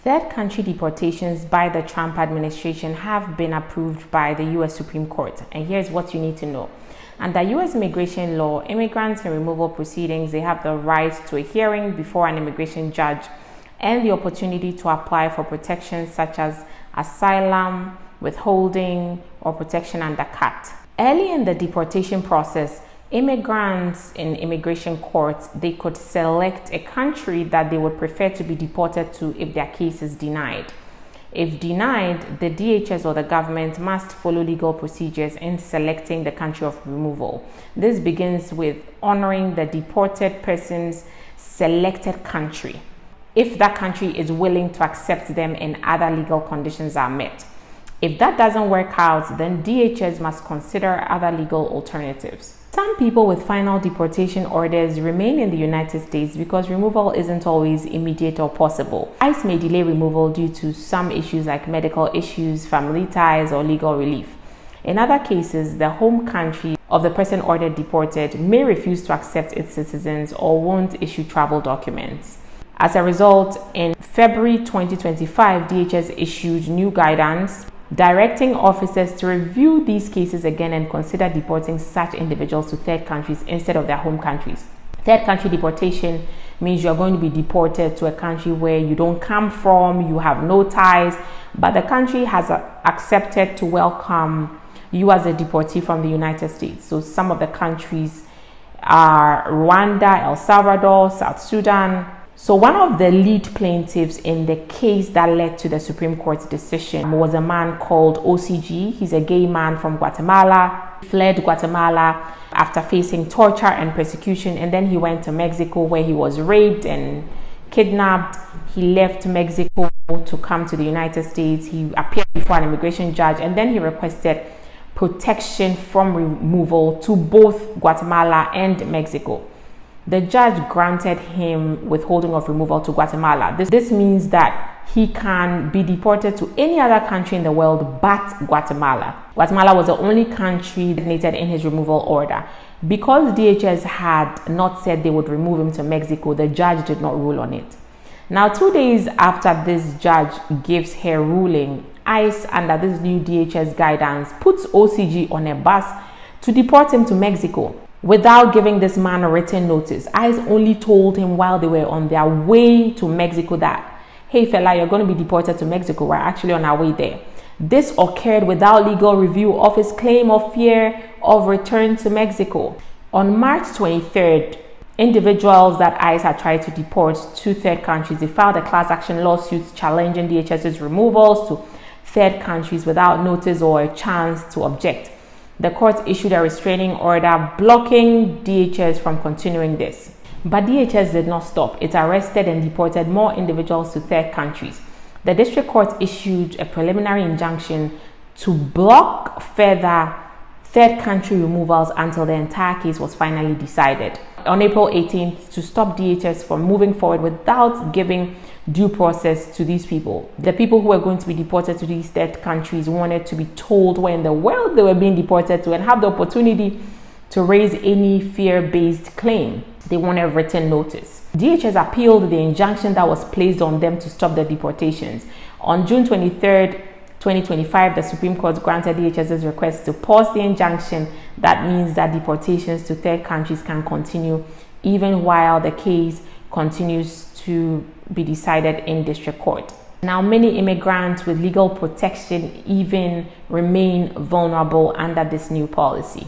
Third country deportations by the Trump administration have been approved by the US Supreme Court. And here's what you need to know. Under US immigration law, immigrants in removal proceedings, they have the right to a hearing before an immigration judge and the opportunity to apply for protections such as asylum, withholding, or protection under CAT. Early in the deportation process, immigrants in immigration courts, they could select a country that they would prefer to be deported to if their case is denied. If denied, the DHS or the government must follow legal procedures in selecting the country of removal. This begins with honoring the deported person's selected country, if that country is willing to accept them and other legal conditions are met. If that doesn't work out, then DHS must consider other legal alternatives. Some people with final deportation orders remain in the United States because removal isn't always immediate or possible. ICE may delay removal due to some issues like medical issues, family ties, or legal relief. In other cases, the home country of the person ordered deported may refuse to accept its citizens or won't issue travel documents. As a result, in February 2025, DHS issued new guidance directing officers to review these cases again and consider deporting such individuals to third countries instead of their home countries. Third country deportation means you're going to be deported to a country where you don't come from, you have no ties, but the country has accepted to welcome you as a deportee from the United States. So some of the countries are Rwanda, El Salvador, South Sudan. So one of the lead plaintiffs in the case that led to the Supreme Court's decision was a man called OCG. He's a gay man from Guatemala. He fled Guatemala after facing torture and persecution, and then he went to Mexico where he was raped and kidnapped. He left Mexico to come to the United States. He appeared before an immigration judge, and then he requested protection from removal to both Guatemala and Mexico. The judge granted him withholding of removal to Guatemala. This means that he can be deported to any other country in the world but Guatemala. Guatemala was the only country designated in his removal order. Because DHS had not said they would remove him to Mexico, the judge did not rule on it. Now, 2 days after this judge gives her ruling, ICE, under this new DHS guidance, puts OCG on a bus to deport him to Mexico. Without giving this man a written notice. ICE only told him while they were on their way to Mexico that, hey fella, you're going to be deported to Mexico. We're actually on our way there. This occurred without legal review of his claim of fear of return to Mexico. On March 23rd, individuals that ICE had tried to deport to third countries, they filed a class action lawsuit challenging DHS's removals to third countries without notice or a chance to object. The court issued a restraining order blocking DHS from continuing this. But DHS did not stop. It arrested and deported more individuals to third countries. The district court issued a preliminary injunction to block further third country removals until the entire case was finally decided. On April 18th, to stop DHS from moving forward without giving due process to these people. The people who were going to be deported to these third countries wanted to be told where in the world they were being deported to and have the opportunity to raise any fear-based claim. They wanted written notice. DHS appealed the injunction that was placed on them to stop the deportations. On June 23rd, 2025, the Supreme Court granted DHS's request to pause the injunction. That means that deportations to third countries can continue even while the case continues to be decided in district court. Now, many immigrants with legal protection even remain vulnerable under this new policy.